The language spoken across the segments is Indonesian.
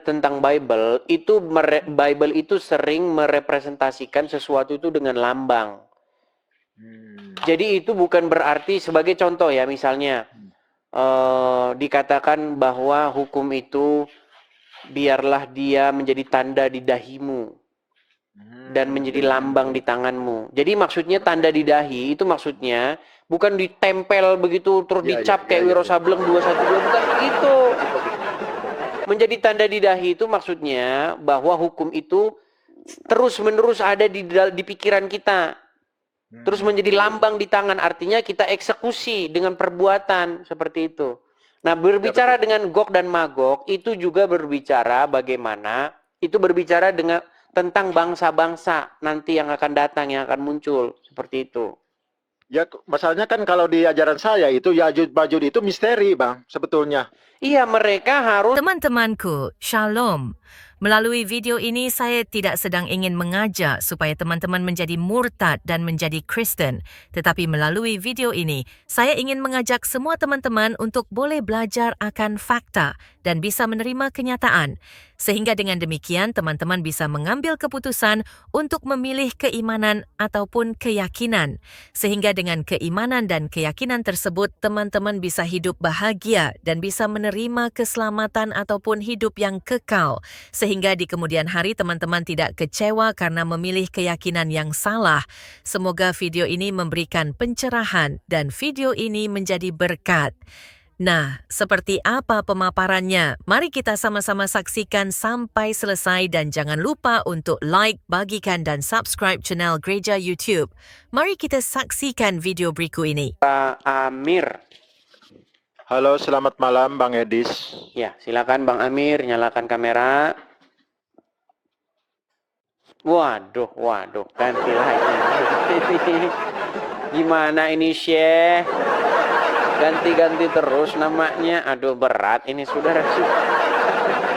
tentang Bible itu sering merepresentasikan sesuatu itu dengan lambang. Jadi itu bukan berarti, sebagai contoh ya, misalnya dikatakan bahwa hukum itu biarlah dia menjadi tanda di dahimu dan menjadi lambang di tanganmu. Jadi maksudnya tanda di dahi itu maksudnya bukan ditempel begitu terus dicap kayak Wiro Sableng 212, bukan begitu. Menjadi tanda di dahi itu maksudnya bahwa hukum itu terus-menerus ada di pikiran kita. Terus menjadi lambang di tangan, artinya kita eksekusi dengan perbuatan seperti itu. Nah, berbicara dengan Gog dan Magog itu juga berbicara bagaimana, itu berbicara dengan tentang bangsa-bangsa nanti yang akan datang, yang akan muncul, seperti itu. Ya, masalahnya kan kalau di ajaran saya itu Ya'juj Ma'juj itu misteri, Bang, sebetulnya. Iya, mereka harus... Teman-temanku, Shalom. Melalui video ini, saya tidak sedang ingin mengajak supaya teman-teman menjadi murtad dan menjadi Kristen. Tetapi melalui video ini, saya ingin mengajak semua teman-teman untuk boleh belajar akan fakta dan bisa menerima kenyataan. Sehingga dengan demikian, teman-teman bisa mengambil keputusan untuk memilih keimanan ataupun keyakinan. Sehingga dengan keimanan dan keyakinan tersebut, teman-teman bisa hidup bahagia dan bisa menerima keselamatan ataupun hidup yang kekal. Sehingga di kemudian hari teman-teman tidak kecewa karena memilih keyakinan yang salah. Semoga video ini memberikan pencerahan dan video ini menjadi berkat. Nah, seperti apa pemaparannya? Mari kita sama-sama saksikan sampai selesai dan jangan lupa untuk like, bagikan dan subscribe channel Gereja YouTube. Mari kita saksikan video berikut ini. Pak Amir. Halo, selamat malam Bang Edis. Ya, silakan Bang Amir, nyalakan kamera. Waduh, ganti lagi. Gimana ini, Syekh? Ganti-ganti terus namanya. Aduh, berat ini, saudara.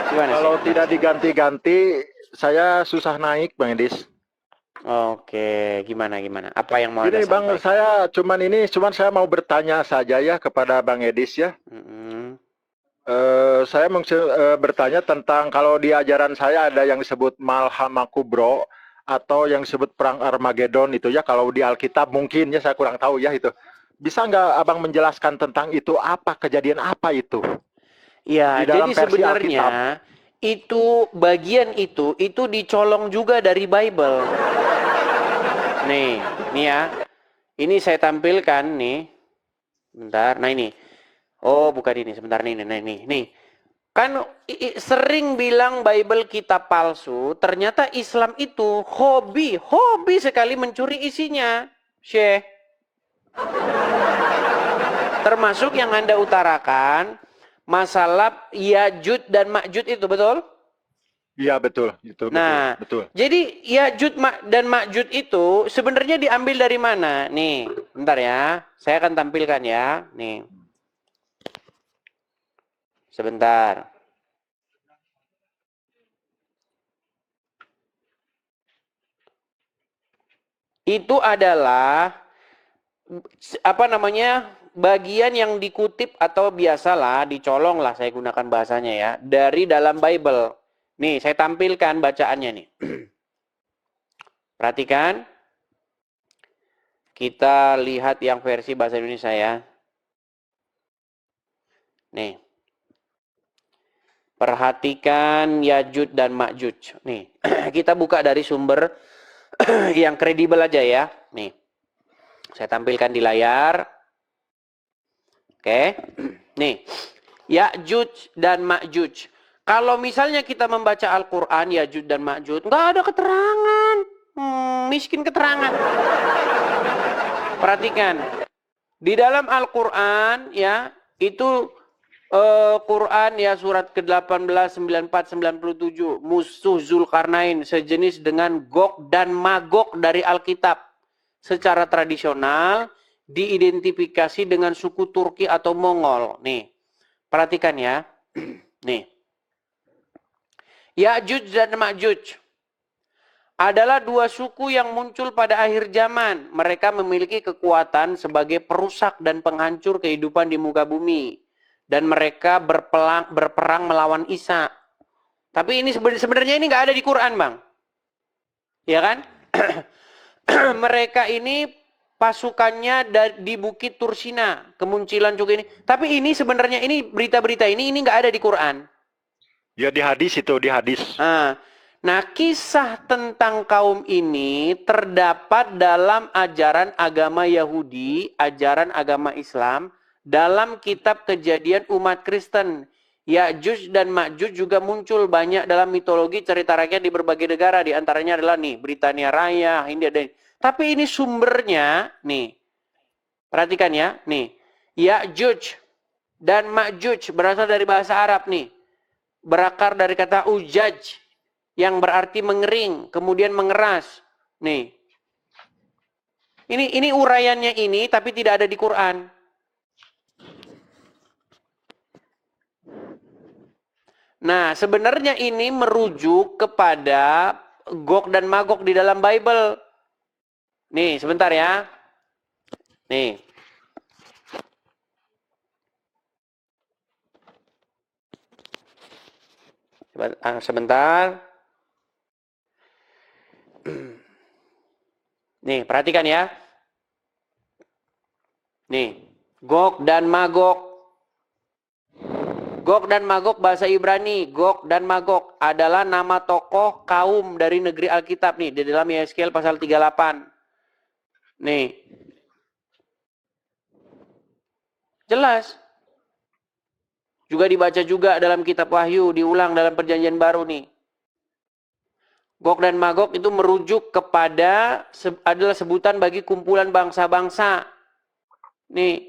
Gimana, kalau Syekh? tidak diganti-ganti, saya susah naik, Bang Edis. Oke, gimana? Apa yang mau Ini Anda Bang, sampaikan? cuman saya mau bertanya saja ya kepada Bang Edis ya. Saya bertanya tentang kalau di ajaran saya ada yang disebut Malhamah Kubro atau yang disebut Perang Armageddon itu ya. Kalau di Alkitab mungkin ya, saya kurang tahu ya itu. Bisa nggak Abang menjelaskan tentang itu, apa kejadian apa itu? Ya, Di dalam jadi versi sebenarnya Alkitab. itu bagian itu dicolong juga dari Bible. Nih ya. Ini saya tampilkan nih. Bentar, nah ini. Oh, bukan ini, sebentar nih. Kan sering bilang Bible kitab palsu, ternyata Islam itu hobi sekali mencuri isinya, Syekh. Termasuk yang Anda utarakan, masalah Ya'juj dan Ma'juj itu, betul? Iya, betul. Nah, betul. jadi Ya'juj dan Ma'juj itu sebenarnya diambil dari mana? Nih, bentar ya. Saya akan tampilkan ya. Nih. Sebentar. Itu adalah bagian yang dikutip atau biasalah dicolong lah, saya gunakan bahasanya ya, dari dalam Bible. Nih, saya tampilkan bacaannya nih. Perhatikan. Kita lihat yang versi bahasa Indonesia ya. Nih. Perhatikan Ya'juj dan Ma'juj. Nih, kita buka dari sumber yang kredibel aja ya. Nih. Saya tampilkan di layar. Oke. Nih. Ya'juj dan Ma'juj. Kalau misalnya kita membaca Al-Qur'an Ya'juj dan Ma'juj, nggak ada keterangan. Miskin keterangan. Perhatikan. Di dalam Al-Qur'an ya, itu Quran ya, surat ke-18, 94, 97, musuh Zulkarnain sejenis dengan Gog dan Magog dari Alkitab. Secara tradisional diidentifikasi dengan suku Turki atau Mongol. Nih, perhatikan ya. Nih. Ya'juj dan Ma'juj adalah dua suku yang muncul pada akhir zaman. Mereka memiliki kekuatan sebagai perusak dan penghancur kehidupan di muka bumi. Dan mereka berperang melawan Isa. Tapi ini sebenarnya ini nggak ada di Quran, Bang. Ya kan? Mereka ini pasukannya di Bukit Tursina, kemunculan juga ini. Tapi ini sebenarnya ini berita-berita ini nggak ada di Quran. Ya di hadis itu, di hadis. Nah, kisah tentang kaum ini terdapat dalam ajaran agama Yahudi, ajaran agama Islam, dalam kitab Kejadian umat Kristen. Ya'juj dan Ma'juj juga muncul banyak dalam mitologi cerita rakyat di berbagai negara. Di antaranya adalah nih, Britania Raya, Hindia dan... Tapi ini sumbernya, nih. Perhatikan ya, nih. Ya'juj dan Ma'juj berasal dari bahasa Arab nih. Berakar dari kata ujaj yang berarti mengering, kemudian mengeras. Nih. Ini uraiannya ini tapi tidak ada di Quran. Nah, sebenarnya ini merujuk kepada Gog dan Magog di dalam Bible. Nih, sebentar ya. Nih. Sebentar. Nih, perhatikan ya. Nih, Gog dan Magog. Gog dan Magog bahasa Ibrani, Gog dan Magog adalah nama tokoh kaum dari negeri Alkitab nih di dalam Yeskiel pasal 38. Nih. Jelas. Juga dibaca juga dalam kitab Wahyu, diulang dalam Perjanjian Baru nih. Gog dan Magog itu merujuk kepada adalah sebutan bagi kumpulan bangsa-bangsa. Nih.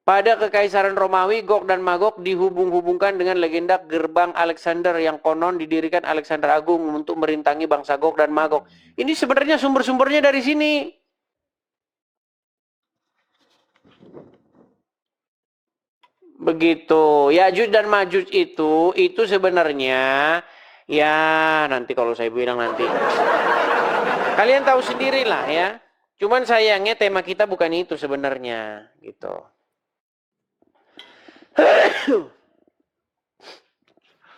Pada Kekaisaran Romawi, Gog dan Magog dihubung-hubungkan dengan legenda gerbang Alexander yang konon didirikan Alexander Agung untuk merintangi bangsa Gog dan Magog. Ini sebenarnya sumber-sumbernya dari sini. Begitu. Ya'juj dan Ma'juj itu sebenarnya ya nanti kalau saya bilang nanti. Kalian tahu sendirilah ya. Cuman sayangnya tema kita bukan itu sebenarnya gitu.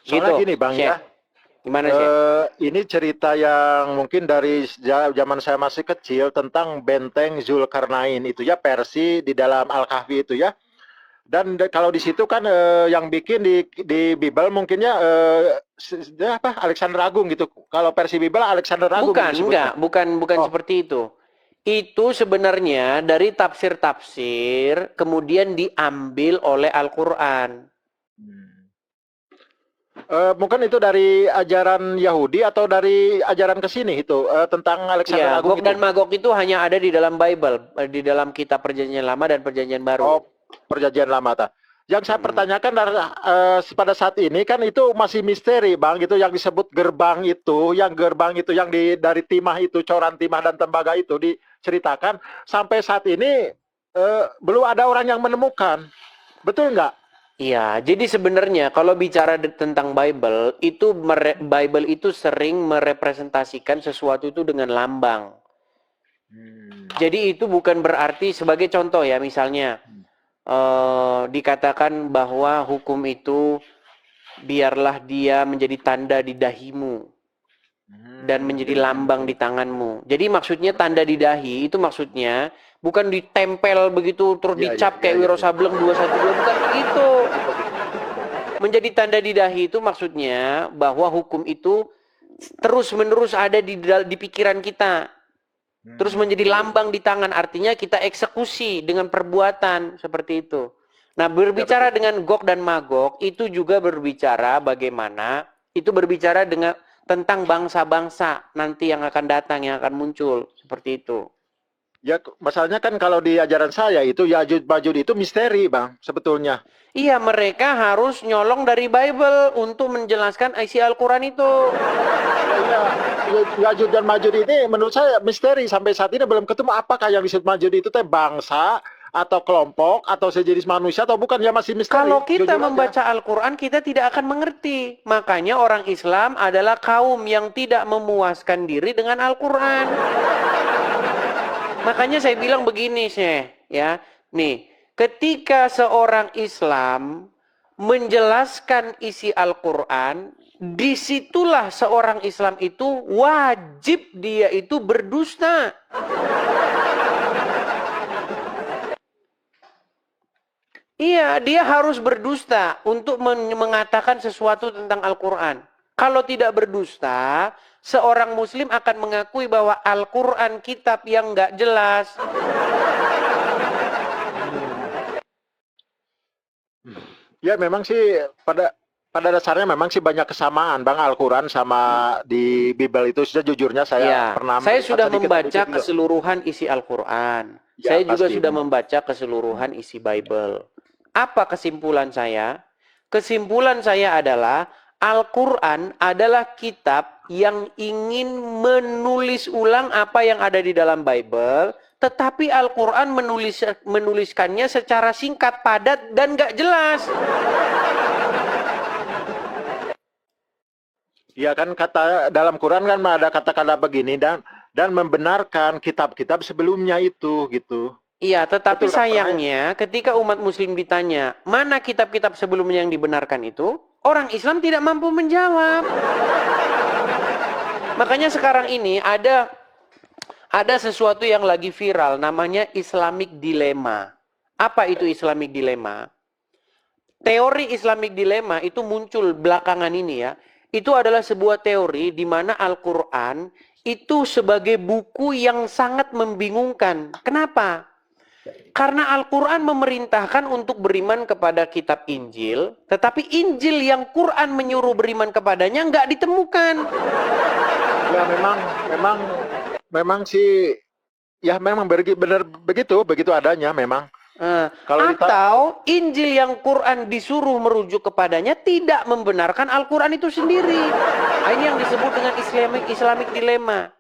Soalnya gitu, gini Bang Syekh. ya. Gimana sih? Ini cerita yang mungkin dari zaman saya masih kecil tentang benteng Zulkarnain itu ya, versi di dalam Al-Kahfi itu ya. Dan kalau di situ kan yang bikin di Bible mungkinnya apa Alexander Agung gitu. Kalau versi Bible Alexander Agung bukan seperti itu. Itu sebenarnya dari tafsir-tafsir kemudian diambil oleh Al-Qur'an. Mungkin itu dari ajaran Yahudi atau dari ajaran ke sini itu tentang Alexander Ya, Agung Gog dan Magog itu hanya ada di dalam Bible, di dalam kitab Perjanjian Lama dan Perjanjian Baru. Oh, Perjanjian Lama ta. Yang saya pertanyakan pada saat ini kan itu masih misteri, Bang. Itu yang disebut gerbang itu yang dari timah itu, coran timah dan tembaga itu diceritakan sampai saat ini belum ada orang yang menemukan. Betul nggak? Iya, jadi sebenarnya kalau bicara tentang Bible itu sering merepresentasikan sesuatu itu dengan lambang. Jadi itu bukan berarti sebagai contoh ya, misalnya dikatakan bahwa hukum itu biarlah dia menjadi tanda di dahimu dan menjadi lambang di tanganmu. Jadi maksudnya tanda di dahi itu maksudnya bukan ditempel begitu terus dicap kayak Wiro Sableng 212, bukan begitu. Menjadi tanda di dahi itu maksudnya bahwa hukum itu terus-menerus ada di pikiran kita. Terus menjadi lambang di tangan, artinya kita eksekusi dengan perbuatan seperti itu. Nah, berbicara dengan Gog dan Magog itu juga berbicara bagaimana itu berbicara tentang bangsa-bangsa nanti yang akan datang, yang akan muncul seperti itu. Ya, masalahnya kan kalau di ajaran saya itu Ya'juj Ma'juj itu misteri, Bang, sebetulnya. Iya, mereka harus nyolong dari Bible untuk menjelaskan isi Al-Quran itu. Iya, Ya'juj dan Ma'juj ini menurut saya misteri sampai saat ini belum ketemu apakah yang disebut Ma'juj itu teh bangsa atau kelompok atau sejenis manusia atau bukan, ya masih misteri. Kalau kita membaca Al-Quran kita tidak akan mengerti. Makanya orang Islam adalah kaum yang tidak memuaskan diri dengan Al-Quran. Makanya saya bilang begini, Syekh, ya. Nih, ketika seorang Islam menjelaskan isi Al-Quran, disitulah seorang Islam itu wajib dia itu berdusta. Iya, dia harus berdusta untuk mengatakan sesuatu tentang Al-Quran. Kalau tidak berdusta, seorang muslim akan mengakui bahwa Al-Quran kitab yang nggak jelas. Ya memang sih pada dasarnya memang sih banyak kesamaan Bang Al-Quran sama di Bible itu. Sejujurnya saya Ya, pernah saya melihat sudah sedikit membaca sedikit. keseluruhan isi Al-Quran. Ya, Saya juga pasti. sudah membaca keseluruhan isi Bible. Apa kesimpulan saya? Kesimpulan saya adalah Al-Quran adalah kitab yang ingin menulis ulang apa yang ada di dalam Bible, tetapi Al-Quran menuliskannya secara singkat, padat, dan gak jelas. Iya kan kata dalam Quran kan ada kata-kata begini dan membenarkan kitab-kitab sebelumnya itu gitu. Iya, tetapi Betul, Kak. sayangnya ketika umat muslim ditanya, mana kitab-kitab sebelumnya yang dibenarkan itu, orang Islam tidak mampu menjawab. Makanya sekarang ini ada sesuatu yang lagi viral, namanya Islamic Dilemma. Apa itu Islamic Dilemma? Teori Islamic Dilemma itu muncul belakangan ini ya. Itu adalah sebuah teori di mana Al-Quran itu sebagai buku yang sangat membingungkan. Kenapa? Karena Al-Quran memerintahkan untuk beriman kepada kitab Injil, tetapi Injil yang Quran menyuruh beriman kepadanya nggak ditemukan. Ya memang sih ya memang benar begitu adanya memang. Atau Injil yang Quran disuruh merujuk kepadanya tidak membenarkan Al-Quran itu sendiri. Nah, ini yang disebut dengan Islamic Dilemma.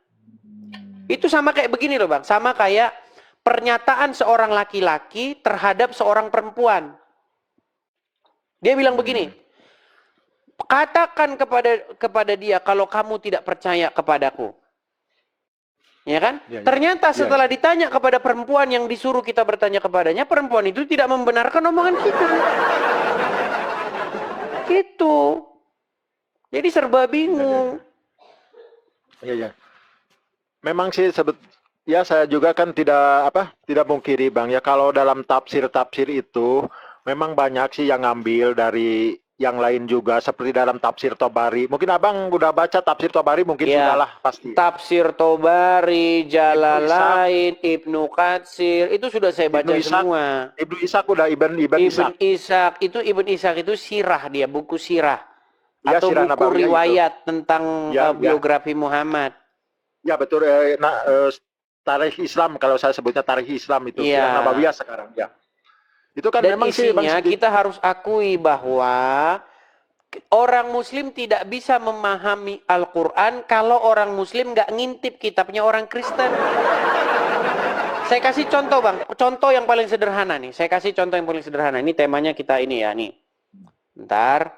Itu sama kayak begini loh Bang, sama kayak pernyataan seorang laki-laki terhadap seorang perempuan. Dia bilang begini, katakan kepada dia kalau kamu tidak percaya kepadaku. Ya kan? Ya. Ternyata setelah ditanya kepada perempuan yang disuruh kita bertanya kepadanya, perempuan itu tidak membenarkan omongan kita. Gitu. Jadi serba bingung. Iya. Memang sih ya saya juga kan tidak mungkiri Bang ya, kalau dalam tafsir itu memang banyak sih yang ngambil dari yang lain juga, seperti dalam tafsir Tobari. Mungkin Abang udah baca tafsir Tobari, mungkin Ya, sudahlah pasti. Tafsir Tobari, Jalalain, Ibnu Katsir, itu sudah saya baca semua. Ibnu Ishaq udah Ibn Ishaq itu sirah dia, buku sirah. Ya, Atau sirah buku Nabawiyah riwayat tentang biografi Muhammad. Ya betul, tarikh Islam, kalau saya sebutnya tarikh Islam itu, Sirah Nabawiyah sekarang ya. Itu kan dan memang isinya kita harus akui bahwa orang muslim tidak bisa memahami Al-Quran kalau orang muslim nggak ngintip kitabnya orang Kristen. Saya kasih contoh Bang, contoh yang paling sederhana nih. Saya kasih contoh yang paling sederhana. Ini temanya kita ini ya nih. Bentar.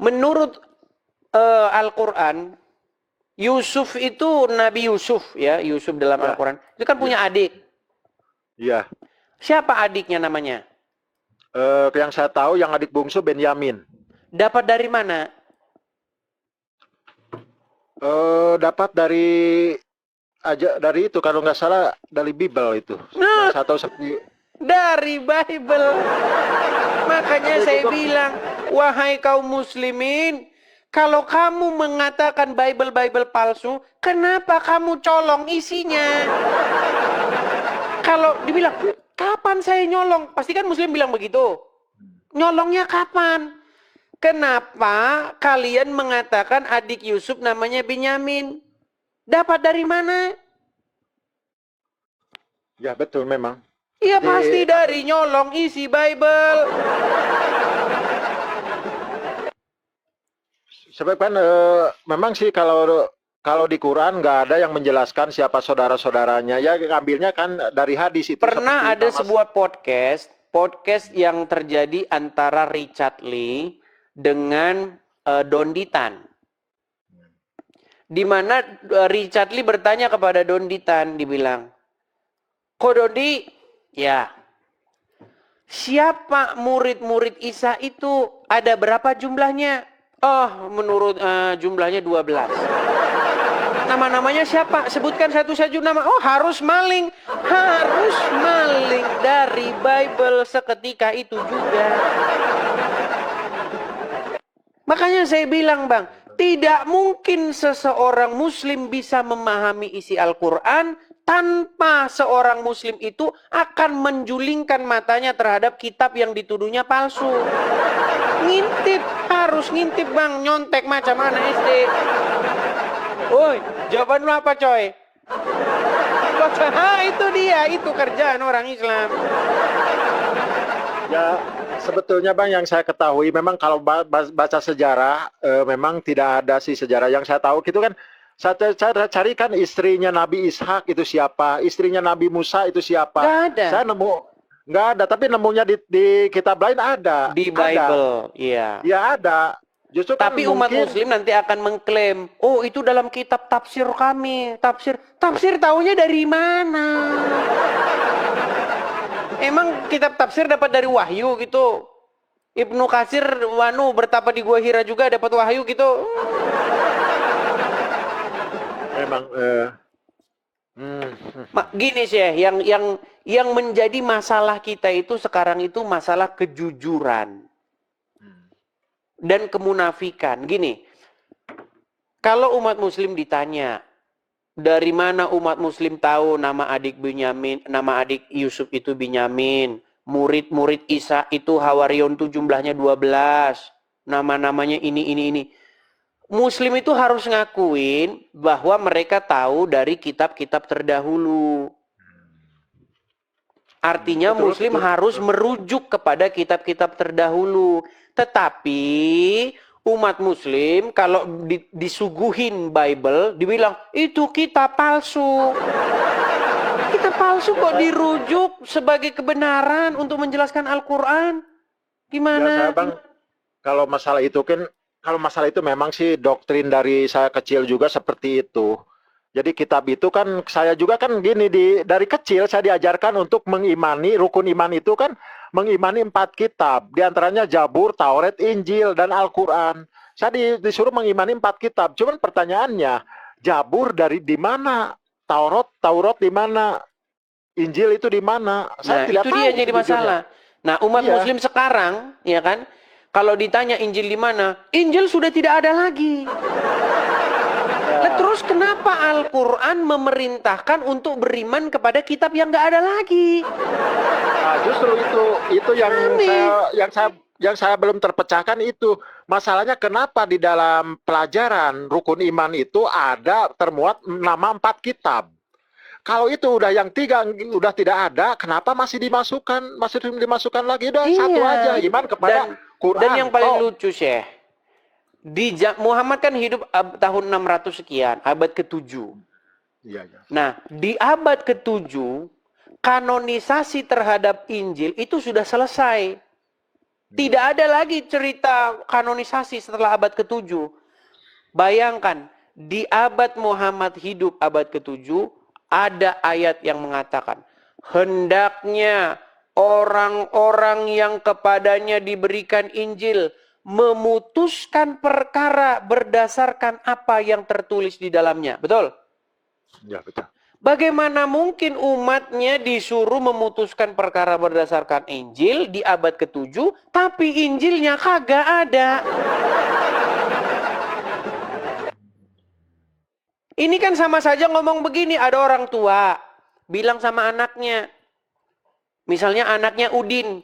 Menurut Al-Quran, Yusuf itu Nabi Yusuf ya, Yusuf dalam Al-Quran. Itu kan punya adik. Iya. Siapa adiknya namanya? Yang saya tahu yang adik bungsu Benyamin. Dapat dari mana? Dapat dari itu kalau nggak salah dari Bible itu. Yang saya tahu seperti dari Bible. Makanya saya bilang, wahai kaum muslimin, kalau kamu mengatakan Bible palsu, kenapa kamu colong isinya? Kalau dibilang, kapan saya nyolong? Pasti kan muslim bilang begitu. Nyolongnya kapan? Kenapa kalian mengatakan adik Yusuf namanya Benyamin? Dapat dari mana? Ya betul memang. Iya pasti dari nyolong isi Bible. Sebab kan memang sih kalau di Quran nggak ada yang menjelaskan siapa saudara-saudaranya. Ya ngambilnya kan dari hadis itu. Pernah ada sebuah podcast yang terjadi antara Richard Lee dengan Donditan. Di mana Richard Lee bertanya kepada Donditan, dibilang, "Kok Dondi?" "Ya." siapa murid-murid Isa itu? Ada berapa jumlahnya? Oh, menurut jumlahnya 12. Nama-namanya siapa? Sebutkan satu saja nama. Oh, harus maling. Harus maling dari Bible seketika itu juga. Makanya saya bilang, Bang, tidak mungkin seseorang muslim bisa memahami isi Al-Quran tanpa seorang muslim itu akan menjulingkan matanya terhadap kitab yang dituduhnya palsu. Ngintip, harus ngintip, Bang. Nyontek macam mana SD. Woi, jawaban lu apa, coy? Itu dia, itu kerjaan orang Islam. Ya, sebetulnya Bang yang saya ketahui memang kalau baca sejarah memang tidak ada sih sejarah yang saya tahu gitu kan. Saya cari kan istrinya Nabi Ishak itu siapa, istrinya Nabi Musa itu siapa. Nggak ada. Saya nemu nggak ada, tapi nemunya di kitab lain ada. Di Bible, iya. Ya ada. Justru Tapi kan umat mungkin, muslim nanti akan mengklaim, oh itu dalam kitab tafsir kami. Tafsir taunya dari mana? Emang kitab tafsir dapat dari wahyu gitu? Ibnu Katsir bertapa di Gua Hira juga dapat wahyu gitu? memang Gini sih, yang menjadi masalah kita itu sekarang itu masalah kejujuran dan kemunafikan. Gini, kalau umat muslim ditanya, dari mana umat muslim tahu nama adik Yusuf itu Binyamin, murid-murid Isa itu Hawarion itu jumlahnya 12, nama-namanya ini. Muslim itu harus ngakuin bahwa mereka tahu dari kitab-kitab terdahulu. Artinya Muslim harus merujuk kepada kitab-kitab terdahulu. Tetapi umat Muslim kalau disuguhin Bible, dibilang itu kitab palsu. Kitab palsu kok dirujuk sebagai kebenaran untuk menjelaskan Al-Quran? Gimana? ya, Bang, kalau masalah itu memang sih doktrin dari saya kecil juga seperti itu. Jadi kitab itu kan saya juga kan gini dari kecil saya diajarkan untuk mengimani rukun iman itu kan mengimani 4 kitab, diantaranya Jabur, Taurat, Injil dan Al-Quran. Saya disuruh mengimani 4 kitab. Cuman pertanyaannya, Jabur di mana? Taurat di mana? Injil itu di mana? Saya tidak itu tahu. dia jadi masalah. Nah, umat Iya. Muslim sekarang, ya kan? Kalau ditanya Injil di mana? Injil sudah tidak ada lagi. Nah, terus kenapa Al-Quran memerintahkan untuk beriman kepada kitab yang nggak ada lagi? Nah, justru itu yang saya belum terpecahkan itu. Masalahnya kenapa di dalam pelajaran rukun iman itu ada termuat nama 4 kitab. Kalau itu udah yang 3 udah tidak ada, kenapa masih dimasukkan lagi? Udah satu aja, iman kepada Quran. Dan yang paling lucu, Syekh, Muhammad kan hidup tahun 600 sekian, abad ke-7. Iya. Nah, di abad ke-7, kanonisasi terhadap Injil itu sudah selesai. Tidak ada lagi cerita kanonisasi setelah abad ke-7. Bayangkan, di abad Muhammad hidup abad ke-7, ada ayat yang mengatakan, hendaknya orang-orang yang kepadanya diberikan Injil memutuskan perkara berdasarkan apa yang tertulis di dalamnya. Betul? Ya, betul. Bagaimana mungkin umatnya disuruh memutuskan perkara berdasarkan Injil di abad ke-7, tapi Injilnya kagak ada? Ini kan sama saja ngomong begini, ada orang tua bilang sama anaknya, misalnya anaknya Udin,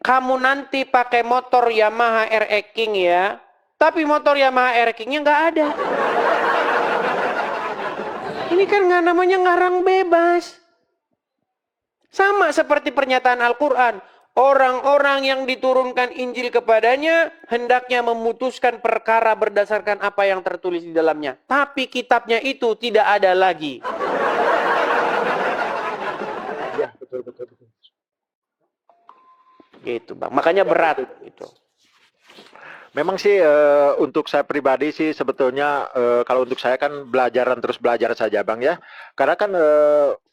kamu nanti pakai motor Yamaha RX King ya. Tapi motor Yamaha RX King-nya nggak ada. Ini kan namanya ngarang bebas. Sama seperti pernyataan Al-Quran. Orang-orang yang diturunkan Injil kepadanya hendaknya memutuskan perkara berdasarkan apa yang tertulis di dalamnya. Tapi kitabnya itu tidak ada lagi. Ya, betul. Gitu, Bang. Makanya berat gitu. Memang sih untuk saya pribadi sih sebetulnya kalau untuk saya kan terus belajar saja Bang ya. Karena kan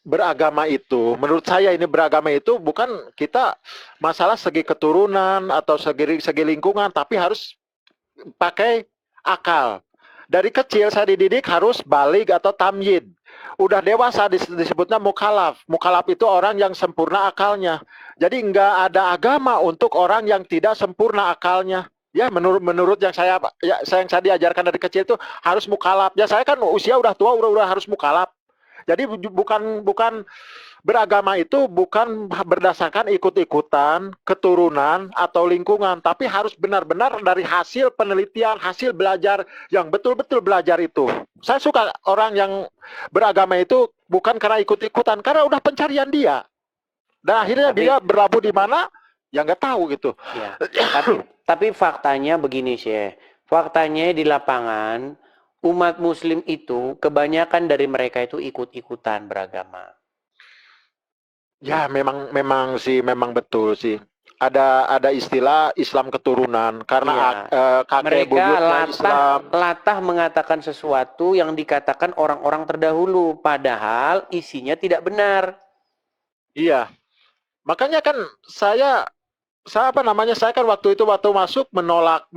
beragama itu, menurut saya ini beragama itu bukan kita masalah segi keturunan atau segi lingkungan, tapi harus pakai akal. Dari kecil saya dididik harus balig atau tamyid. Udah dewasa disebutnya mukalaf. Mukalaf itu orang yang sempurna akalnya. Jadi nggak ada agama untuk orang yang tidak sempurna akalnya. Ya menurut yang saya diajarkan dari kecil itu harus mukalaf. Ya saya kan usia udah tua, udah harus mukalaf. Jadi bukan beragama itu bukan berdasarkan ikut-ikutan, keturunan atau lingkungan, tapi harus benar-benar dari hasil penelitian, hasil belajar yang betul-betul belajar itu. Saya suka orang yang beragama itu bukan karena ikut-ikutan, karena udah pencarian dia. Dan akhirnya dia berlabuh di mana? Ya nggak tahu gitu. Ya, tapi faktanya begini sih. Faktanya di lapangan umat muslim itu kebanyakan dari mereka itu ikut-ikutan beragama. Ya memang betul sih. Ada istilah Islam keturunan karena kakek mereka buyutnya Islam. latah mengatakan sesuatu yang dikatakan orang-orang terdahulu, padahal isinya tidak benar. Iya, makanya kan saya kan waktu masuk menolak.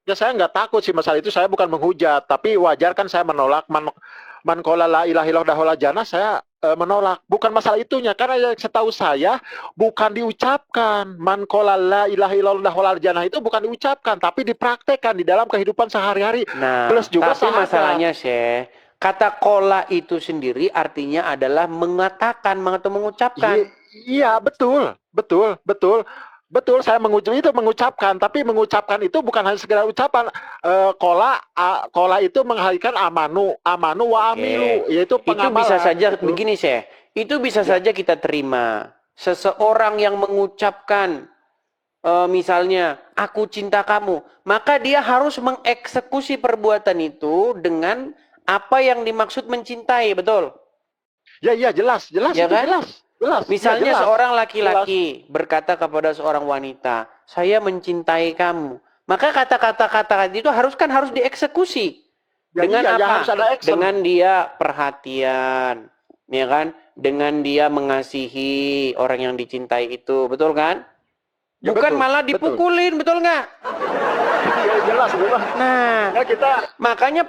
Ya saya nggak takut sih masalah itu, saya bukan menghujat, tapi wajar kan saya menolak. Man qala la ilaha illallah dakhala jannah, saya menolak. Bukan masalah itunya, karena yang setahu saya bukan diucapkan. Man qala la ilaha illallah dakhala jannah itu bukan diucapkan, tapi dipraktekkan di dalam kehidupan sehari-hari. Nah, Plus juga tapi masalahnya sih, kata kola itu sendiri artinya adalah mengatakan atau mengucapkan. Iya, betul, saya mengucapkan, tapi mengucapkan itu bukan hanya sekedar ucapan. Kola itu menghadirkan amanu wa amilu, yaitu Itu pengamalan. bisa saja gitu. begini sih. Itu bisa saja kita terima. Seseorang yang mengucapkan misalnya aku cinta kamu, maka dia harus mengeksekusi perbuatan itu dengan apa yang dimaksud mencintai, betul? Ya, jelas, Ya kan? jelas. Misalnya Ya, jelas. seorang laki-laki berkata kepada seorang wanita, saya mencintai kamu. Maka kata-kata itu harus dieksekusi. Dengan apa? Harus ada action. Dengan dia perhatian, ya kan? Dengan dia mengasihi orang yang dicintai itu, betul kan? Ya, Bukan betul, malah dipukulin, betul nggak? Ya, jelas. Nah, Ya, kita makanya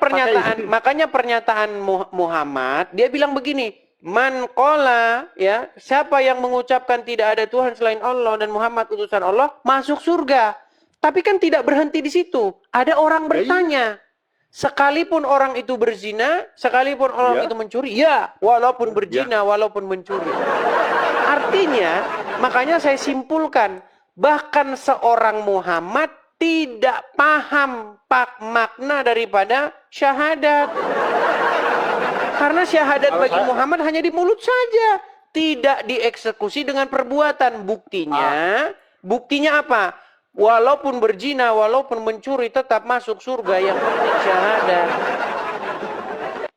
pernyataan Muhammad, dia bilang begini, man qala, ya, siapa yang mengucapkan tidak ada Tuhan selain Allah dan Muhammad utusan Allah, masuk surga. Tapi kan tidak berhenti di situ. Ada orang bertanya, sekalipun orang itu berzina, sekalipun orang itu mencuri, ya, walaupun berzina, walaupun mencuri. Artinya, makanya saya simpulkan, bahkan seorang Muhammad tidak paham makna daripada syahadat. Karena syahadat bagi Muhammad hanya di mulut saja, tidak dieksekusi dengan perbuatan. Buktinya apa? Walaupun berzina, walaupun mencuri, tetap masuk surga. Yang penting syahadat.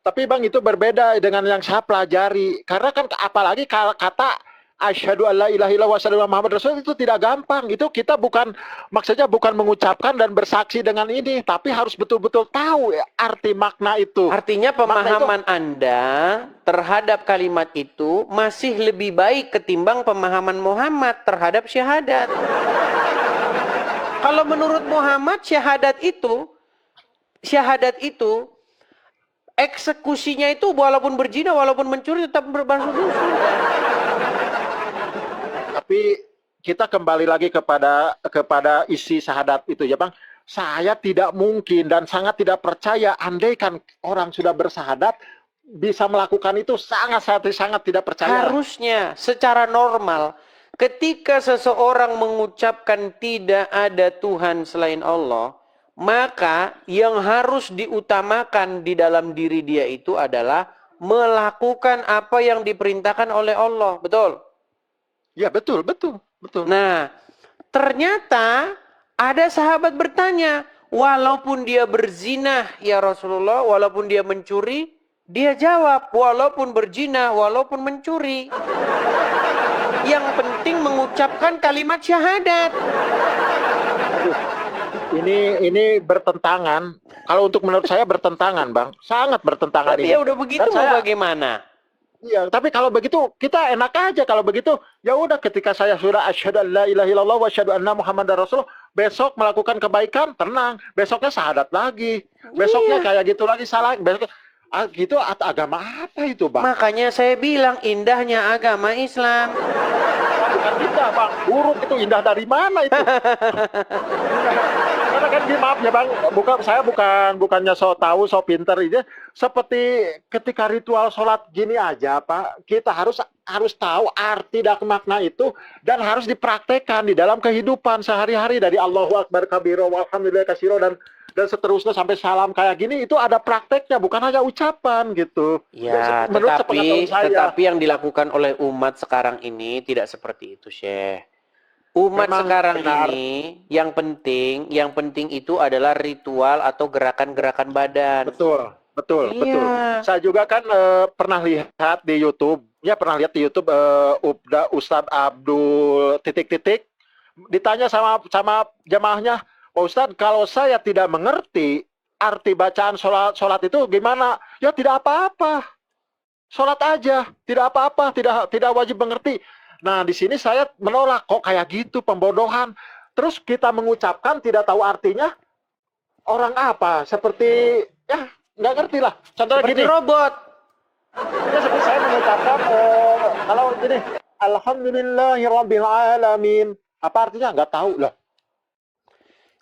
Tapi Bang, itu berbeda dengan yang saya pelajari. Karena kan apalagi kata asyhadu alla ilaha illallah wa asyhadu anna muhammadar rasul itu tidak gampang. Itu kita maksudnya bukan mengucapkan dan bersaksi dengan ini, tapi harus betul-betul tahu arti makna itu. Artinya pemahaman Anda terhadap kalimat itu masih lebih baik ketimbang pemahaman Muhammad terhadap syahadat. Kalau menurut Muhammad syahadat itu eksekusinya itu walaupun berzina, walaupun mencuri tetap bermasuk surga. Tapi kita kembali lagi kepada isi syahadat itu ya Bang. Saya tidak mungkin dan sangat tidak percaya andaikan orang sudah bersahadat bisa melakukan itu, sangat tidak percaya. Harusnya secara normal ketika seseorang mengucapkan tidak ada Tuhan selain Allah, maka yang harus diutamakan di dalam diri dia itu adalah melakukan apa yang diperintahkan oleh Allah. Betul? Ya, betul. Nah, ternyata ada sahabat bertanya, walaupun dia berzina ya Rasulullah, walaupun dia mencuri, dia jawab, walaupun berzina, walaupun mencuri. Yang penting mengucapkan kalimat syahadat. Ini bertentangan. Kalau untuk menurut saya bertentangan, Bang. Sangat bertentangan. Tapi ya udah begitu mau bagaimana? Iya, tapi kalau begitu kita enak aja kalau begitu. Ya udah ketika saya sudah asyhadu an la ilaha illallah wa asyhadu anna muhammadar rasulullah, besok melakukan kebaikan, tenang. Besoknya syahadat lagi. Besoknya Iya. kayak gitu lagi salah. Besok gitu agama apa itu, Bang? Makanya saya bilang indahnya agama Islam. Bukan indah, Bang. Buruk itu indah dari mana itu? Karena kan maaf ya, Bang, saya bukannya so tahu, so pinter aja. Seperti ketika ritual sholat gini aja, Pak, kita harus tahu arti dan makna itu dan harus dipraktekkan di dalam kehidupan sehari-hari dari Allahu Akbar kabiro walhamdulillah kasiro dan seterusnya sampai salam kayak gini itu ada prakteknya bukan hanya ucapan gitu. Ya, Menurut sepengetahuan saya. tetapi yang dilakukan oleh umat sekarang ini tidak seperti itu, Syekh. Umat Memang sekarang benar. ini yang penting itu adalah ritual atau gerakan-gerakan badan. Betul. Iya. Saya juga kan pernah lihat di YouTube, Ustadz Abdul titik-titik ditanya sama jamaahnya, Pak Ustadz, kalau saya tidak mengerti arti bacaan sholat itu gimana? Ya tidak apa-apa, sholat aja, tidak apa-apa, tidak wajib mengerti. Nah di sini saya menolak, kok kayak gitu pembodohan. Terus kita mengucapkan tidak tahu artinya, orang apa? Seperti ya nggak ngerti lah. Contohnya Seperti gini. robot. Ya seperti saya mengucapkan kalau gini, Alhamdulillahirabbil alamin. Apa artinya? Nggak tahu lah.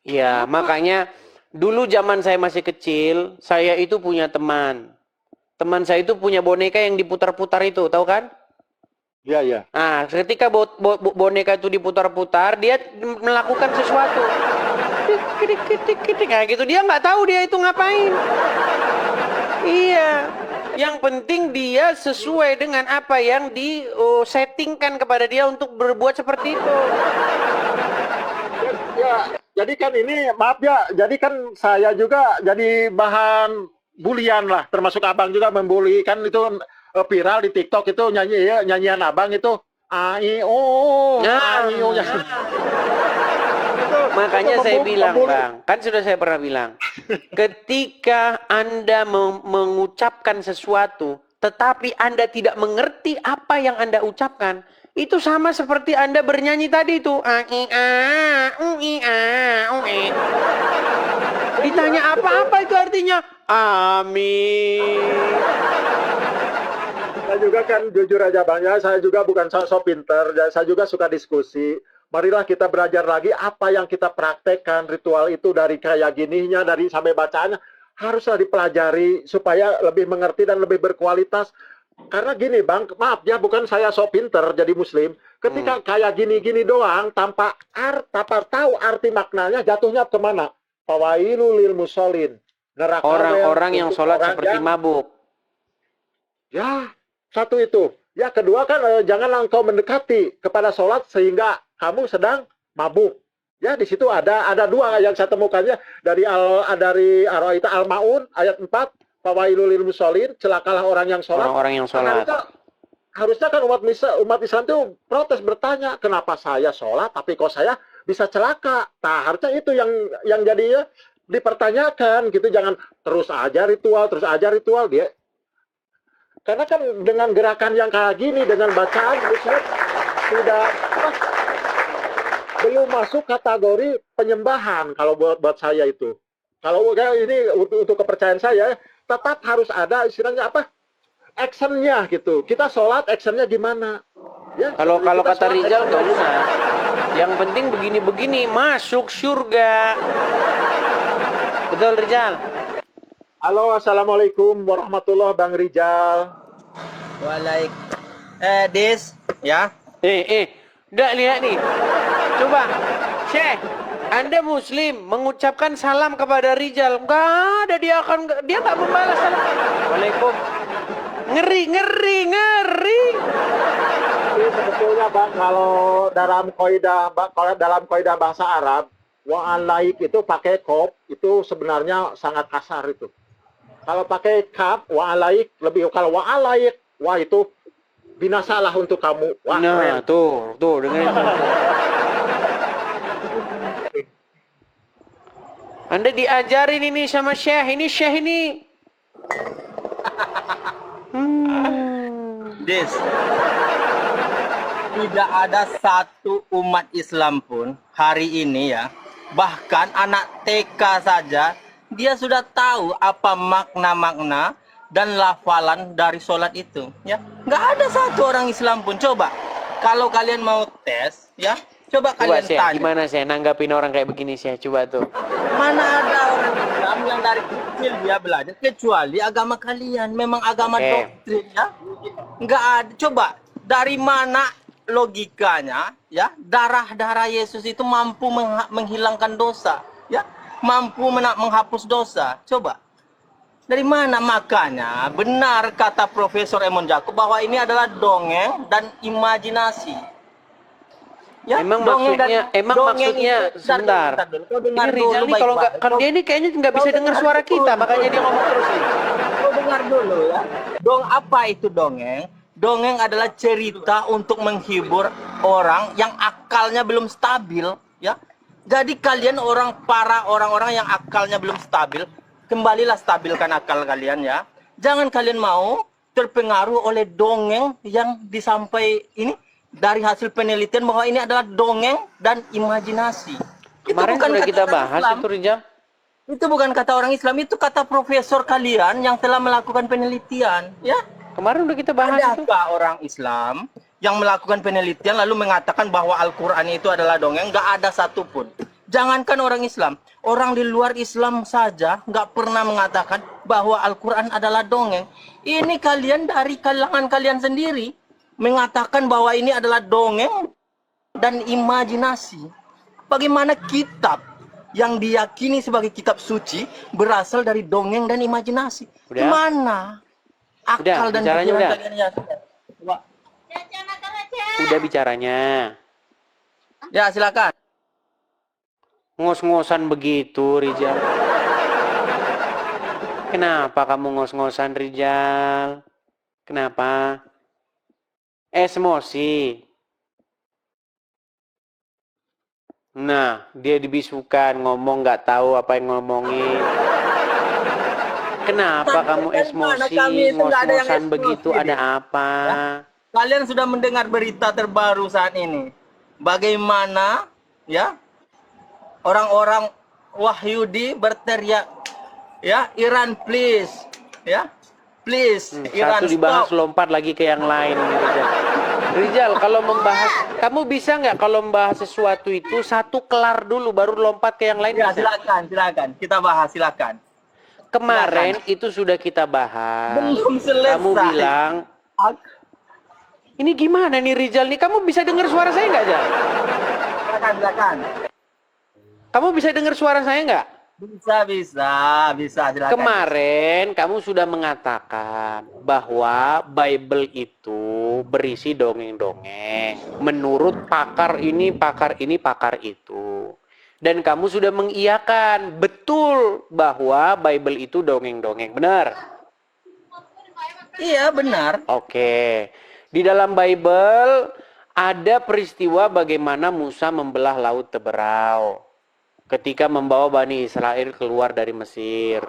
Ya, makanya dulu zaman saya masih kecil, saya itu punya teman. Teman saya itu punya boneka yang diputar-putar itu, tahu kan? Iya. Nah, ketika boneka itu diputar-putar, dia melakukan sesuatu. Kayak gitu, dia nggak tahu dia itu ngapain. Iya. Yang penting dia sesuai dengan apa yang disettingkan kepada dia untuk berbuat seperti itu. Ya, jadi kan ini maaf ya, jadi kan saya juga jadi bahan bulian lah, termasuk abang juga membuli kan itu viral di TikTok itu nyanyian abang itu AIO ya. Makanya saya bilang, Bang, kan sudah saya pernah bilang, ketika Anda mengucapkan sesuatu, tetapi Anda tidak mengerti apa yang Anda ucapkan, itu sama seperti Anda bernyanyi tadi itu. Ditanya apa-apa itu artinya? Amin. Saya juga kan jujur aja Bang ya, saya juga bukan sok pinter, dan saya juga suka diskusi. Marilah kita belajar lagi apa yang kita praktekkan, ritual itu dari kayak gininya, dari sampai bacaannya, haruslah dipelajari supaya lebih mengerti dan lebih berkualitas. Karena gini Bang, maaf ya, bukan saya sok pinter jadi muslim, ketika kayak gini-gini doang, tanpa tahu arti maknanya, jatuhnya kemana? Fawailul lil musholin. Neraka Orang-orang yang sholat seperti mabuk. Ya, satu itu. Ya, kedua kan janganlah engkau mendekati kepada sholat sehingga kamu sedang mabuk. Ya, di situ ada dua yang saya temukannya dari Ar-Ra'aita Al-Maun ayat 4, fawailul lil musholin, celakalah orang yang sholat. Orang-orang yang sholat. Harusnya kan umat Islam itu protes bertanya, kenapa saya sholat tapi kok saya bisa celaka? Nah, harusnya itu yang jadinya dipertanyakan gitu, jangan terus aja ritual dia. Karena kan dengan gerakan yang kayak gini, dengan bacaan, sudah belum masuk kategori penyembahan kalau buat saya itu. Kalau ini untuk kepercayaan saya, tetap harus ada istilahnya apa? Actionnya gitu. Kita sholat, actionnya gimana? Ya, Kalau kata Rizal nggak usah. Yang penting begini-begini masuk surga. Betul Rizal? Halo, assalamualaikum warahmatullahi Bang Rizal. Dis, ya. Udah lihat nih. Coba, Syekh, Anda Muslim mengucapkan salam kepada Rizal, nggak ada dia nggak membalas salam. Waalaikum. Ngeri. Jadi sebetulnya Bang, kalau dalam kaidah bahasa Arab, wa'alaik itu pakai kof, itu sebenarnya sangat kasar itu. Kalau pakai kaf, wa'alaik lebih, kalau wa'alaik, wah itu binasalah untuk kamu. Wah, Nah, keren. tuh dengerin. Anda diajarin ini sama Syekh ini. Des, tidak ada satu umat Islam pun hari ini ya, bahkan anak TK saja, dia sudah tahu apa makna-makna dan lafalan dari sholat itu. Ya, nggak ada satu orang Islam pun. Coba, kalau kalian mau tes, ya, coba Coba kalian saya, tanya. gimana saya nanggapin orang kayak begini saya coba tuh. Mana ada orang Islam yang dari kecil dia belajar kecuali agama kalian. Memang agama Oke. doktrin ya. Nggak ada. Coba dari mana logikanya ya darah Yesus itu mampu menghilangkan dosa ya, mampu menghapus dosa. Coba dari mana? Makanya benar kata Profesor Emon Jakub bahwa ini adalah dongeng dan imajinasi. Ya, Emang dongeng maksudnya itu- sebentar. bentar dulu. Kau Ini dengar Rizal dulu nih kalau nggak, baik-baik. kalau dia ini kayaknya nggak bisa Kau dengar dengar suara kita, dulu. makanya dia ngomong terus ini. Kau dengar dulu ya. Apa itu dongeng? Dongeng adalah cerita untuk menghibur orang yang akalnya belum stabil, ya. Jadi kalian orang-orang yang akalnya belum stabil, kembalilah stabilkan akal kalian ya. Jangan kalian mau terpengaruh oleh dongeng yang disampaikan ini dari hasil penelitian bahwa ini adalah dongeng dan imajinasi. Kemarin sudah kata kita orang bahas Islam. itu Rizal. Itu bukan kata orang Islam, itu kata profesor kalian yang telah melakukan penelitian, ya. Kemarin udah kita bahas itu. Adakah orang Islam yang melakukan penelitian lalu mengatakan bahwa Al-Quran itu adalah dongeng? Nggak ada satupun. Jangankan orang Islam, orang di luar Islam saja nggak pernah mengatakan bahwa Al-Quran adalah dongeng. Ini kalian dari kalangan kalian sendiri mengatakan bahwa ini adalah dongeng dan imajinasi. Bagaimana kitab yang diyakini sebagai kitab suci berasal dari dongeng dan imajinasi? Udah? Gimana akal dan bicaranya pikiran udah. kalian ya? Coba. Udah bicaranya. Ya, silakan. Ngos-ngosan begitu Rizal. Kenapa kamu ngos-ngosan Rizal? Kenapa? Emosi. Nah, dia dibisukan ngomong nggak tahu apa yang ngomongin. Kenapa kamu Dari mana emosi, kami itu nggak ada yang ngos-ngosan emosi, begitu? Dik. Ada apa? Kalian sudah mendengar berita terbaru saat ini. Bagaimana ya orang-orang Wahyudi berteriak ya, Iran please, ya. Please, Iran Satu dibahas stop. lompat lagi ke yang lain ini, Rizal. Rizal, kalau membahas, kamu bisa nggak kalau membahas sesuatu itu satu kelar dulu baru lompat ke yang lain? Ya, Bisa? silakan. Kita bahas, silakan. Kemarin itu sudah kita bahas. Belum selesai. Kamu bilang, ini gimana nih Rizal nih? Kamu bisa dengar suara saya nggak, Jal? Silakan. Kamu bisa dengar suara saya nggak? Bisa, silakan. Kemarin kamu sudah mengatakan bahwa Bible itu berisi dongeng-dongeng menurut pakar ini, pakar itu. Dan kamu sudah mengiyakan betul bahwa Bible itu dongeng-dongeng, benar? Iya, benar. Oke. Di dalam Bible ada peristiwa bagaimana Musa membelah Laut Teberau ketika membawa Bani Israel keluar dari Mesir.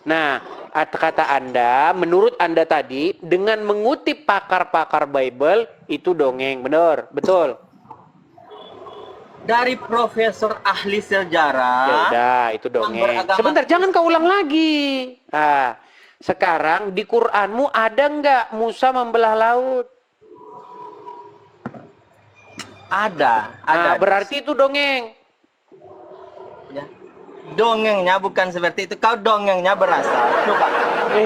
Nah, kata Anda, menurut Anda tadi, dengan mengutip pakar-pakar Bible, itu dongeng, benar? Betul? Dari profesor ahli Ya sejarah. udah, itu dongeng. beragama Sebentar, jangan kau ulang lagi. Nah, sekarang di Qur'anmu ada nggak Musa membelah laut? Ada. Nah, berarti itu dongeng. Ya. Dongengnya bukan seperti itu. Kau dongengnya berasal.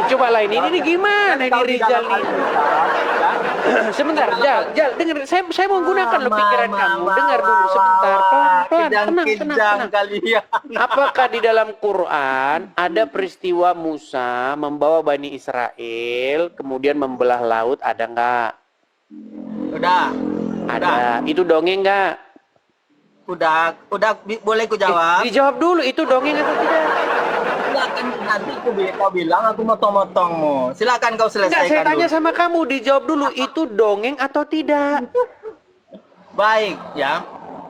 Coba lah ini gimana ini Kau di Rizal dalam nih? Alkitab, ya. Sebentar, Jal, dengar. Saya mau gunakan lo pikiran kamu. Dengar dulu sebentar, pelan, Kejang tenang. kalian. Apakah di dalam Quran ada peristiwa Musa membawa Bani Israel kemudian membelah laut? Ada nggak? Udah. Ada. Itu dongeng nggak? Udah, boleh ku jawab? Dijawab dulu, itu dongeng atau tidak? Silakan nanti kau bilang aku motong-motongmu. Silakan kau Enggak, selesaikan saya tanya dulu. sama kamu, dijawab dulu, itu dongeng atau tidak? Baik, ya.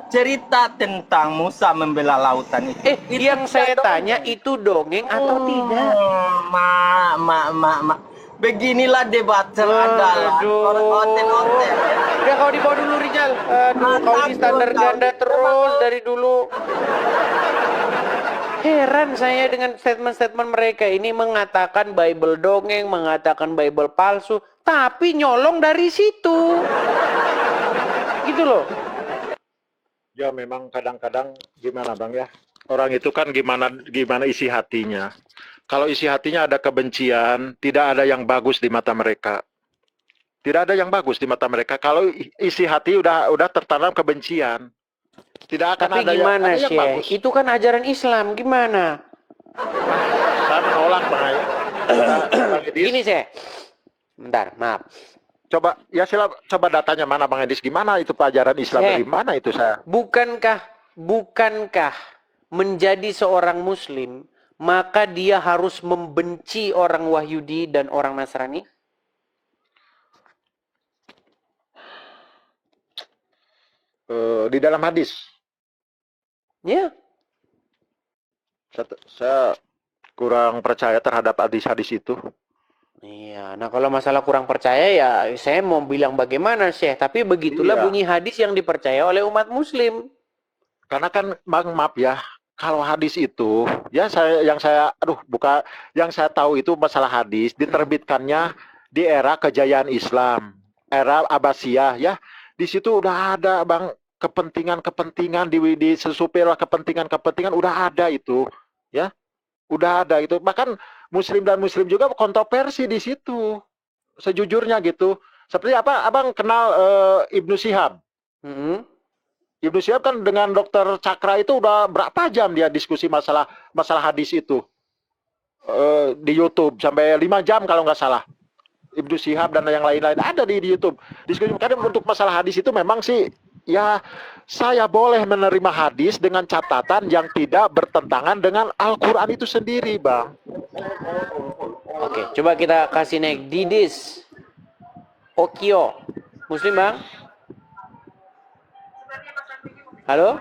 Cerita tentang Musa membela lautan itu. Itu Yang saya tidak tanya dongeng. itu dongeng atau tidak? Beginilah debat andalan. Orang konten-konten. Udah kau dibawa dulu Rizal. Aduh, kau ini standar ganda terus dari dulu. Heran saya dengan statement-statement mereka ini mengatakan Bible dongeng, mengatakan Bible palsu, tapi nyolong dari situ. Gitu loh. Ya memang kadang-kadang gimana Bang ya, orang itu kan gimana isi hatinya. Kalau isi hatinya ada kebencian, tidak ada yang bagus di mata mereka. Tidak ada yang bagus di mata mereka. Kalau isi hati udah tertanam kebencian, tidak akan Tapi ada gimana yang sih? bagus. Itu kan ajaran Islam, gimana? Saya menolak Bang Ayah. Bang Edis, Gini sih. Bentar, maaf. coba coba datanya mana Bang Edis, gimana itu pelajaran Islam dari mana itu saya? Bukankah menjadi seorang muslim maka dia harus membenci orang Wahyudi dan orang Nasrani? Di dalam hadis. Ya. Saya kurang percaya terhadap hadis-hadis itu. Iya, nah kalau masalah kurang percaya ya saya mau bilang bagaimana Syekh, tapi begitulah Iya. bunyi hadis yang dipercaya oleh umat muslim. Karena kan Bang maaf ya, kalau hadis itu ya yang saya tahu itu masalah hadis diterbitkannya di era kejayaan Islam, era Abbasiyah ya. Di situ udah ada Bang kepentingan-kepentingan disusupirlah kepentingan-kepentingan udah ada itu ya. Udah ada itu. Bahkan muslim dan muslim juga kontroversi di situ. Sejujurnya gitu. Seperti apa Abang kenal Ibnu Syihab? Hmm. Ibnu Syihab kan dengan Dokter Cakra itu udah berapa jam dia diskusi masalah hadis itu di YouTube sampai 5 jam kalau nggak salah. Ibnu Syihab dan yang lain-lain ada di YouTube. Diskusi kadang untuk masalah hadis itu memang sih ya saya boleh menerima hadis dengan catatan yang tidak bertentangan dengan Al-Quran itu sendiri, Bang. Oke, coba kita kasih naik Didis Okio. Muslim, Bang? Halo?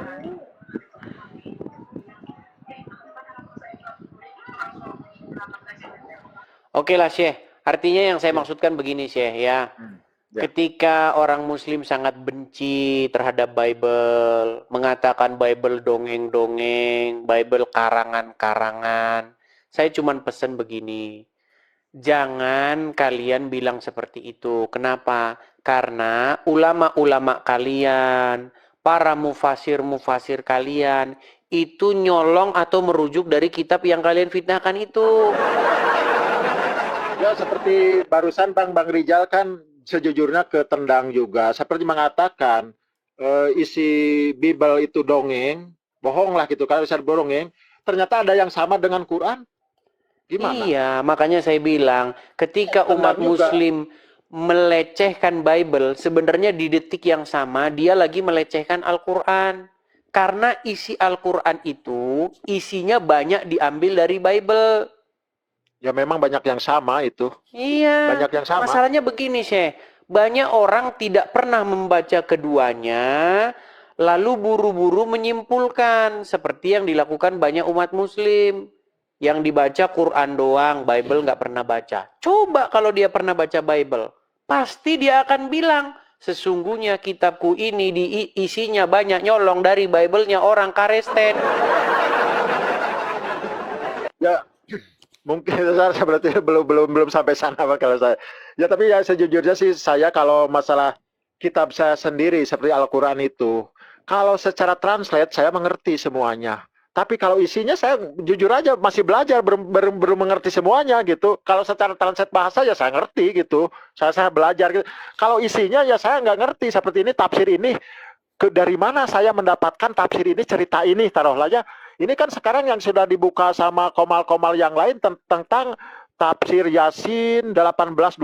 Oke lah, Syekh. Artinya yang saya maksudkan begini, Syekh, ya. Ya. Ketika orang muslim sangat benci terhadap Bible, mengatakan Bible dongeng-dongeng, Bible karangan-karangan, saya cuma pesan begini. Jangan kalian bilang seperti itu. Kenapa? Karena ulama-ulama kalian, para mufasir-mufasir kalian, itu nyolong atau merujuk dari kitab yang kalian fitnahkan itu. Ya seperti barusan Bang Rizal kan sejujurnya ketendang juga. Seperti mengatakan isi Bible itu dongeng, bohong lah gitu. Kalau bisa dongeng, ternyata ada yang sama dengan Quran. Gimana? Iya, makanya saya bilang, ketika umat muslim melecehkan Bible, sebenarnya di detik yang sama dia lagi melecehkan Al-Quran. Karena isi Al-Quran itu, isinya banyak diambil dari Bible. Ya memang banyak yang sama itu. Iya, Banyak yang sama. masalahnya begini, Syekh. Banyak orang tidak pernah membaca keduanya, lalu buru-buru menyimpulkan, seperti yang dilakukan banyak umat muslim. Yang dibaca Quran doang, Bible nggak pernah baca. Coba kalau dia pernah baca Bible, pasti dia akan bilang, sesungguhnya kitabku ini isinya banyak nyolong dari Bible-nya orang Kristen. Ya mungkin saya berarti belum sampai sana Pak, kalau saya. Ya tapi ya sejujurnya sih saya kalau masalah kitab saya sendiri seperti Al-Quran itu, kalau secara translate saya mengerti semuanya. Tapi kalau isinya saya jujur aja masih belajar, belum mengerti semuanya gitu. Kalau secara translate bahasa ya saya ngerti gitu. Saya belajar gitu. Kalau isinya ya saya nggak ngerti seperti ini tafsir ini. Dari mana saya mendapatkan tafsir ini, cerita ini, taruhlah aja. Ini kan sekarang yang sudah dibuka sama komal-komal yang lain tentang tafsir Yasin 1822.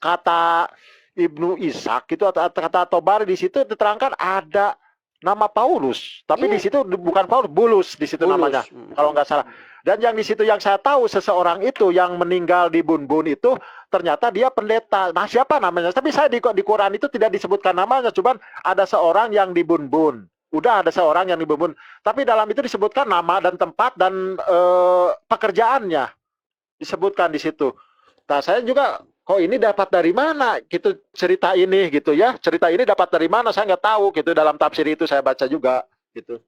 Kata Ibnu Ishaq itu atau kata Tobari di situ diterangkan ada nama Paulus, tapi di situ bukan Paulus, Bulus di situ namanya, kalau nggak salah. Dan yang di situ yang saya tahu seseorang itu yang meninggal di Bunbun itu ternyata dia pendeta. Nah siapa namanya? Tapi saya di Quran itu tidak disebutkan namanya, cuman ada seorang yang di Bunbun. Udah ada seorang yang di Bunbun. Tapi dalam itu disebutkan nama dan tempat dan pekerjaannya disebutkan di situ. Nah, saya juga kok ini dapat dari mana gitu cerita ini gitu ya. Cerita ini dapat dari mana saya nggak tahu gitu, dalam tafsir itu saya baca juga gitu.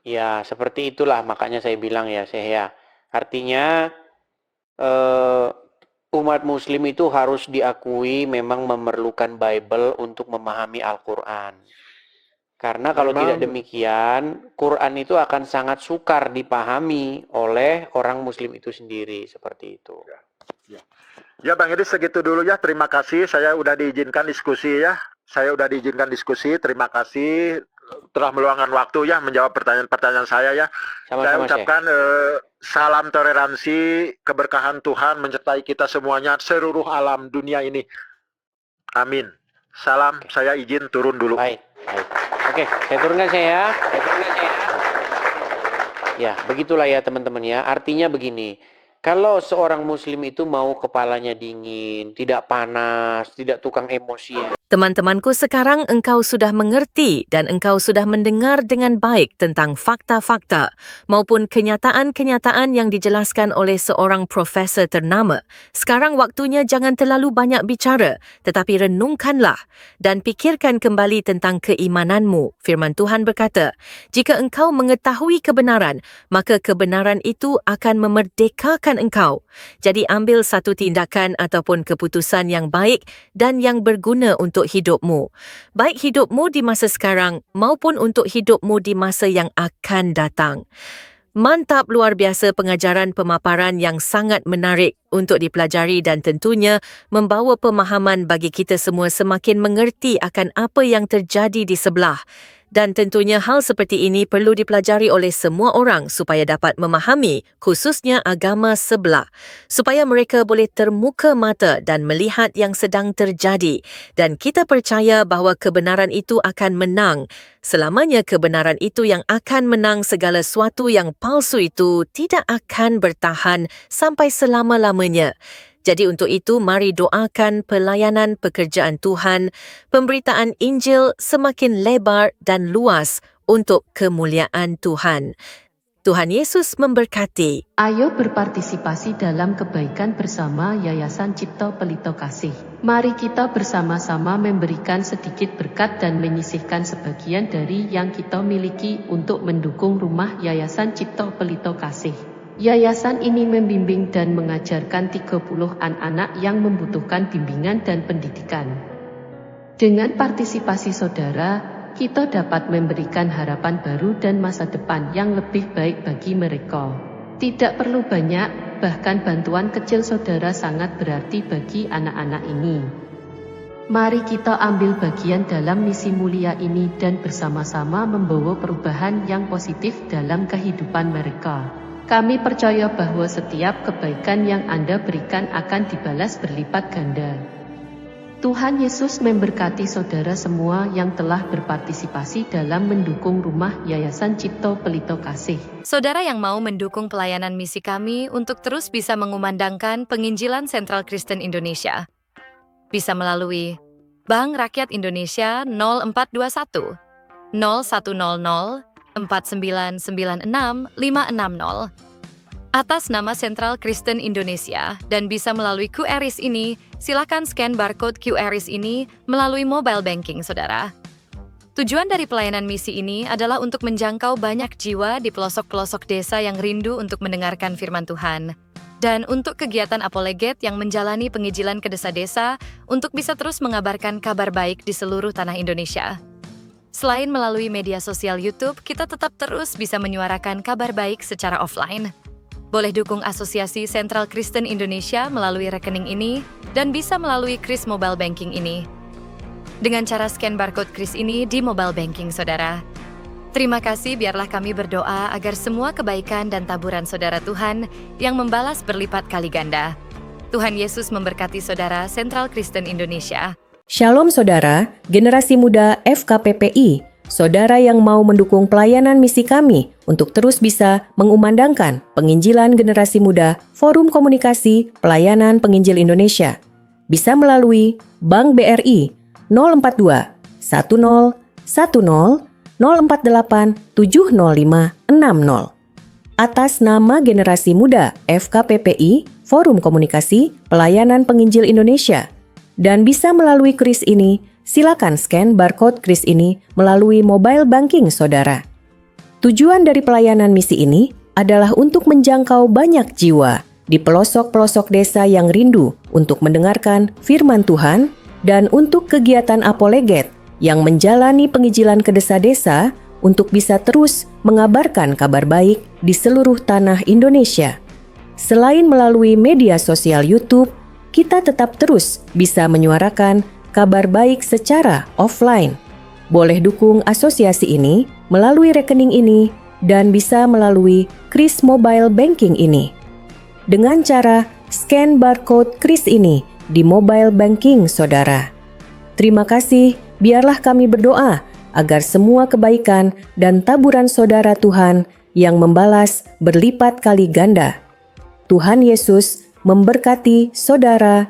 Ya, seperti itulah makanya saya bilang ya, saya. Artinya umat muslim itu harus diakui memang memerlukan Bible untuk memahami Al-Qur'an. Karena kalau Memang. tidak demikian, Quran itu akan sangat sukar dipahami oleh orang muslim itu sendiri, seperti itu. Ya Bang Edi, segitu dulu ya. Terima kasih. Saya udah diizinkan diskusi ya. Terima kasih telah meluangkan waktu ya menjawab pertanyaan-pertanyaan saya ya. Saya Sama-sama, Syekh. ucapkan salam toleransi, keberkahan Tuhan menyertai kita semuanya, seluruh alam dunia ini. Amin. Salam, saya izin turun dulu. Baik, baik. Oke, saya turunkan saya. Ya, begitulah ya teman-teman ya. Artinya begini, kalau seorang muslim itu mau kepalanya dingin, tidak panas, tidak tukang emosi. Teman-temanku, sekarang engkau sudah mengerti dan engkau sudah mendengar dengan baik tentang fakta-fakta maupun kenyataan-kenyataan yang dijelaskan oleh seorang profesor ternama. Sekarang waktunya jangan terlalu banyak bicara, tetapi renungkanlah dan pikirkan kembali tentang keimananmu. Firman Tuhan berkata, jika engkau mengetahui kebenaran, maka kebenaran itu akan memerdekakan engkau. Jadi ambil satu tindakan ataupun keputusan yang baik dan yang berguna untuk hidupmu. Baik hidupmu di masa sekarang maupun untuk hidupmu di masa yang akan datang. Mantap, luar biasa pengajaran pemaparan yang sangat menarik untuk dipelajari dan tentunya membawa pemahaman bagi kita semua semakin mengerti akan apa yang terjadi di sebelah. Dan tentunya hal seperti ini perlu dipelajari oleh semua orang supaya dapat memahami khususnya agama sebelah. Supaya mereka boleh termuka mata dan melihat yang sedang terjadi. Dan kita percaya bahawa kebenaran itu akan menang. Selamanya kebenaran itu yang akan menang, segala sesuatu yang palsu itu tidak akan bertahan sampai selama-lamanya. Jadi untuk itu, mari doakan pelayanan pekerjaan Tuhan, pemberitaan Injil semakin lebar dan luas untuk kemuliaan Tuhan. Tuhan Yesus memberkati. Ayo berpartisipasi dalam kebaikan bersama Yayasan Cipto Pelito Kasih. Mari kita bersama-sama memberikan sedikit berkat dan menyisihkan sebagian dari yang kita miliki untuk mendukung rumah Yayasan Cipto Pelito Kasih. Yayasan ini membimbing dan mengajarkan 30-an anak yang membutuhkan bimbingan dan pendidikan. Dengan partisipasi saudara, kita dapat memberikan harapan baru dan masa depan yang lebih baik bagi mereka. Tidak perlu banyak, bahkan bantuan kecil saudara sangat berarti bagi anak-anak ini. Mari kita ambil bagian dalam misi mulia ini dan bersama-sama membawa perubahan yang positif dalam kehidupan mereka. Kami percaya bahwa setiap kebaikan yang Anda berikan akan dibalas berlipat ganda. Tuhan Yesus memberkati saudara semua yang telah berpartisipasi dalam mendukung rumah Yayasan Cipto Pelito Kasih. Saudara yang mau mendukung pelayanan misi kami untuk terus bisa mengumandangkan penginjilan Sentral Kristen Indonesia, bisa melalui Bank Rakyat Indonesia 0421 0100 4996 560 atas nama Sentral Kristen Indonesia, dan bisa melalui QRIS ini. Silakan scan barcode QRIS ini melalui mobile banking saudara. Tujuan dari pelayanan misi ini adalah untuk menjangkau banyak jiwa di pelosok-pelosok desa yang rindu untuk mendengarkan firman Tuhan, dan untuk kegiatan apoleget yang menjalani penginjilan ke desa-desa untuk bisa terus mengabarkan kabar baik di seluruh tanah Indonesia. Selain melalui media sosial YouTube, kita tetap terus bisa menyuarakan kabar baik secara offline. Boleh dukung Asosiasi Sentral Kristen Indonesia melalui rekening ini dan bisa melalui KRIS Mobile Banking ini. Dengan cara scan barcode KRIS ini di mobile banking saudara. Terima kasih, biarlah kami berdoa agar semua kebaikan dan taburan saudara Tuhan yang membalas berlipat kali ganda. Tuhan Yesus memberkati saudara Sentral Kristen Indonesia. Shalom saudara, generasi muda FKPPI, saudara yang mau mendukung pelayanan misi kami untuk terus bisa mengumandangkan penginjilan generasi muda Forum Komunikasi Pelayanan Penginjil Indonesia. Bisa melalui Bank BRI 042 10 10 048 705 60 atas nama Generasi Muda FKPPI, Forum Komunikasi Pelayanan Penginjil Indonesia. Dan bisa melalui kris ini, silakan scan barcode kris ini melalui mobile banking saudara. Tujuan dari pelayanan misi ini adalah untuk menjangkau banyak jiwa di pelosok-pelosok desa yang rindu untuk mendengarkan firman Tuhan dan untuk kegiatan apoleget yang menjalani penginjilan ke desa-desa untuk bisa terus mengabarkan kabar baik di seluruh tanah Indonesia. Selain melalui media sosial YouTube, kita tetap terus bisa menyuarakan kabar baik secara offline. Boleh dukung asosiasi ini melalui rekening ini dan bisa melalui kris mobile banking ini. Dengan cara scan barcode kris ini di mobile banking saudara. Terima kasih, biarlah kami berdoa agar semua kebaikan dan taburan saudara Tuhan yang membalas berlipat kali ganda. Tuhan Yesus memberkati saudara.